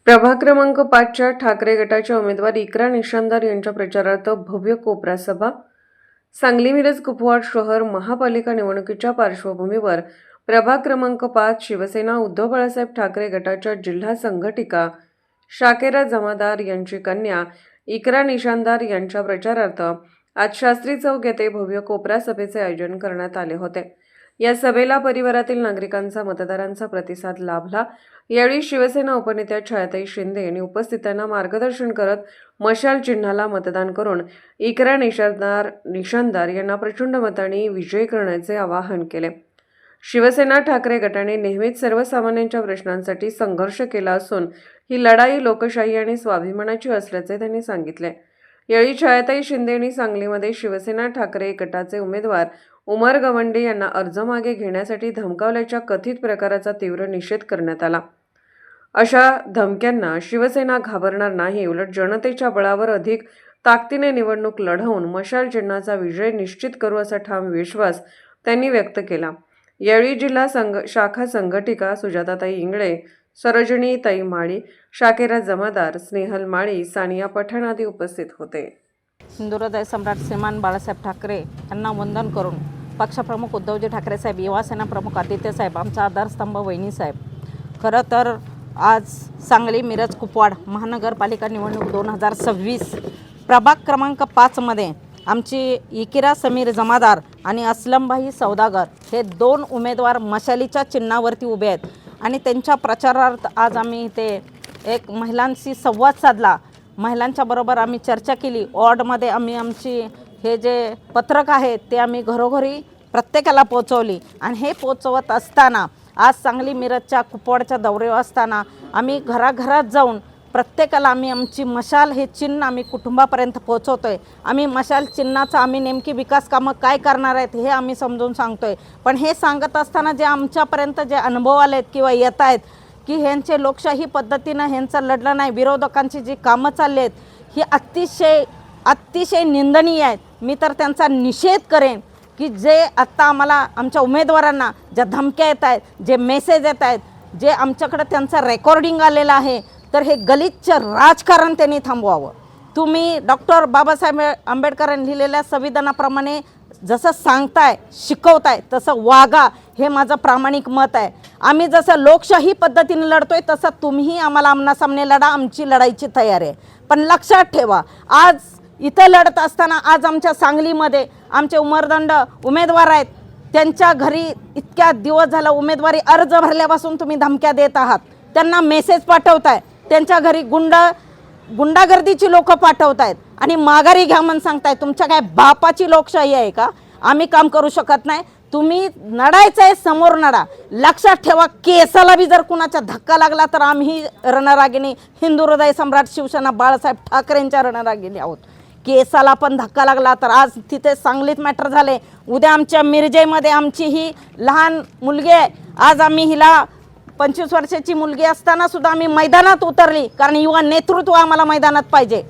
प्रभाग क्रमांक 5च्या ठाकरे गटाच्या उमेदवार इकरा निशांदार यांच्या प्रचारार्थ भव्य कोपरा सभा. सांगली मिरज कुपवाड शहर महापालिका निवडणुकीच्या पार्श्वभूमीवर प्रभाग क्रमांक 5 शिवसेना उद्धव बाळासाहेब ठाकरे गटाच्या जिल्हा संघटिका शाकेरा जमादार यांची कन्या इकरा निशांदार यांच्या प्रचारार्थ आज शास्त्री चौक येथे भव्य कोपरा सभेचे आयोजन करण्यात आले होते. या सभेला परिवारातील नागरिकांचा मतदारांचा प्रतिसाद लाभला. यावेळी शिवसेना उपनेत्या छायाताई शिंदे यांनी उपस्थितांना मार्गदर्शन करत मशाल चिन्हाला मतदान करून इकरा निशांदार यांना प्रचंड मतांनी विजयी करण्याचे आवाहन केले. शिवसेना ठाकरे गटाने नेहमीच सर्वसामान्यांच्या प्रश्नांसाठी संघर्ष केला असून ही लढाई लोकशाही आणि स्वाभिमानाची असल्याचे त्यांनी सांगितले. यावेळी छायाताई शिंदे यांनी सांगलीमध्ये शिवसेना ठाकरे गटाचे उमेदवार उमर गवंडे यांना अर्ज मागे घेण्यासाठी धमकावल्याच्या कथित प्रकाराचा तीव्र निषेध करण्यात आला. अशा धमक्यांना शिवसेना घाबरणार नाही, उलट जनतेच्या बळावर अधिक ताकदीने निवडणूक लढवून मशाल चिन्हाचा विजय निश्चित करू असा ठाम विश्वास त्यांनी व्यक्त केला. यावेळी जिल्हा शाखा संघटिका सुजाताताई इंगळे, सरोजिनीताई माळी, शाकेरा जमादार, स्नेहल माळी, सानिया पठाण आदी उपस्थित होते. हिंदुहृदय सम्राट श्रीमान बाळासाहेब ठाकरे यांना वंदन करून पक्षप्रमुख उद्धवजी ठाकरे साहेब, युवासेना प्रमुख आदित्य साहेब, आमचा आधारस्तंभ वहिनी साहेब. खरं तर आज सांगली मिरज कुपवाड महानगरपालिका निवडणूक 2026 प्रभाग क्रमांक 5मध्ये आमची इकिरा समीर जमादार आणि असलमभाई सौदागर हे 2 उमेदवार मशालीच्या चिन्हावरती उभे आहेत आणि त्यांच्या प्रचारार्थ आज आम्ही इथे एक महिलांशी संवाद साधला. महिलांच्या बरोबर आम्ही चर्चा केली. वॉर्डमध्ये आम्ही आमची हे जे पत्रक आहे ते आम्ही घरोघरी प्रत्येकाला पोचवली आणि हे पोचवत असताना आज सांगली मिरजच्या कुपवाडच्या दौऱ्यावर असताना आम्ही घराघरात जाऊन प्रत्येकाला आम्ही आमची मशाल हे चिन्ह आम्ही कुटुंबापर्यंत पोचवतो आहे. आम्ही मशाल चिन्हाचं आम्ही नेमकी विकास कामं काय करणार आहेत हे आम्ही समजून सांगतो आहे. पण हे सांगत असताना जे आमच्यापर्यंत जे अनुभव आले आहेत किंवा येत आहेत की ह्यांचे लोकशाही पद्धतीनं ह्यांचं लढलं नाही, विरोधकांची जी कामं चालली आहेत ही अतिशय निंदनीय आहेत. मी तर त्यांचा निषेध करेन की जे आत्ता आम्हाला आमच्या उमेदवारांना ज्या धमक्या येत आहेत, जे मेसेज येत आहेत, जे आमच्याकडं त्यांचं रेकॉर्डिंग आलेलं आहे, तर हे गलिच्छ राजकारण त्यांनी थांबवावं. तुम्ही डॉक्टर बाबासाहेब आंबेडकरांनी लिहिलेल्या संविधानाप्रमाणे जसं सांगताय, शिकवताय तसं वागा, हे माझं प्रामाणिक मत आहे. आम्ही जसं लोकशाही पद्धतीने लढतोय तसं तुम्हीही आम्हाला आमनासामने लढा, आमची लढाईची तयारी आहे. पण लक्षात ठेवा, आज इथं लढत असताना आज आमच्या सांगलीमध्ये आमचे उमरदंड उमेदवार आहेत, त्यांच्या घरी इतक्या दिवस झाला उमेदवारी अर्ज भरल्यापासून तुम्ही धमक्या देत आहात, त्यांना मेसेज पाठवताय, त्यांच्या घरी गुंडागर्दीची लोक पाठवत आहेत आणि माघारी घ्या म्हणून सांगताय. तुमच्या काय बापाची लोकशाही आहे का? आम्ही काम करू शकत नाही. तुम्ही लढायचं आहे, समोर लढा. लक्षात ठेवा, केसाला बी जर कुणाचा धक्का लागला तर आम्ही रणरागिणी हिंदुहृदय सम्राट शिवसेना बाळासाहेब ठाकरेंच्या रणरागिणी आहोत. केसाला पण धक्का लागला तर आज तिथे सांगलीत मॅटर झाले, उद्या आमच्या मिरजेमध्ये आमची ही लहान मुलगी आहे. आज आम्ही हिला 25 वर्षाची मुलगी असताना सुद्धा आम्ही मैदानात उतरली, कारण युवा नेतृत्व आम्हाला मैदानात पाहिजे.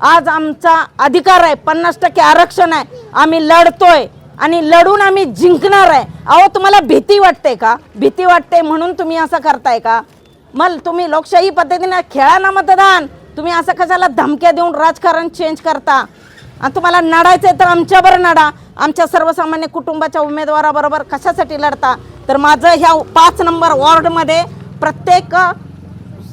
आज आमचा अधिकार आहे, 50% आरक्षण आहे, आम्ही लढतोय आणि लढून आम्ही जिंकणार आहे. अहो, तुम्हाला भीती वाटते का? भीती वाटते म्हणून तुम्ही असं करताय का? मग तुम्ही लोकशाही पद्धतीने खेळा ना मतदान. तुम्ही असं कशाला धमक्या देऊन राजकारण चेंज करता? आणि तुम्हाला लढायचं आहे तर आमच्याबरोबर लढा. आमच्या सर्वसामान्य कुटुंबाच्या उमेदवाराबरोबर कशासाठी लढता? तर माझं ह्या 5 नंबर वॉर्डमध्ये प्रत्येक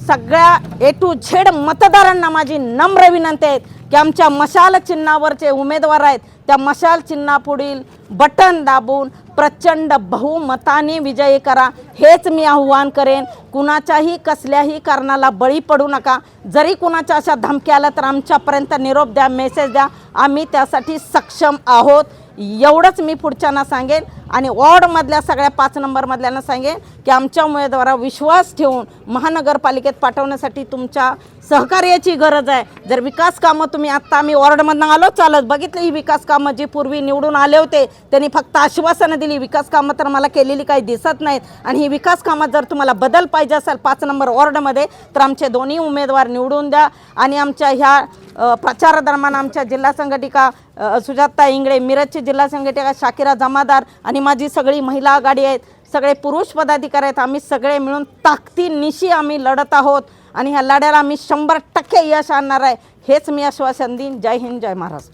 सगळ्या A to Z मतदारांना माझी नम्र विनंती आहे की आमच्या मशाल चिन्हावरचे उमेदवार आहेत, त्या मशाल चिन्हापुढील बटन दाबून प्रचंड बहुमताने विजयी करा. हेच मी आव्हान करेन. कुणाच्याही कसल्याही कारणाला बळी पडू नका. जरी कुणाच्या अशा धमक्या आल्या तर आमच्यापर्यंत निरोप द्या, मेसेज द्या, आम्ही त्यासाठी सक्षम आहोत. एवढंच मी पुढच्यांना सांगेन आणि वॉर्डमधल्या सगळ्या 5 नंबरमधल्यांना सांगेन की आमच्या उमेदवारावर विश्वास ठेवून महानगरपालिकेत पाठवण्यासाठी तुमच्या सहकार्याची गरज आहे. जर विकास कामं तुम्ही आत्ता आम्ही वॉर्डमधनं आलो चालत बघितली, ही विकास कामं जी पूर्वी निवडून आले होते त्यांनी फक्त आश्वासनं दिली, विकास कामं तर मला केलेली काही दिसत नाहीत. आणि ही विकास कामात जर तुम्हाला बदल पाहिजे असेल 5 नंबर वॉर्डमध्ये तर आमचे दोन्ही उमेदवार निवडून द्या. आणि आमच्या ह्या प्रचारादरम्यान आमच्या जिल्हा संघटिका सुजाता इंगळे, मिरजची जिल्हा संघटिका शाकेरा जमादार आणि माझी सगळी महिला आघाडी आहेत, सगळे पुरुष पदाधिकारी आहेत, आम्ही सगळे मिळून ताकदीनिशी आम्ही लढत आहोत. आणि ह्या लढ्याला मी 100% यश आणणार आहे, हेच मी आश्वासन देईन. जय हिंद, जय महाराष्ट्र.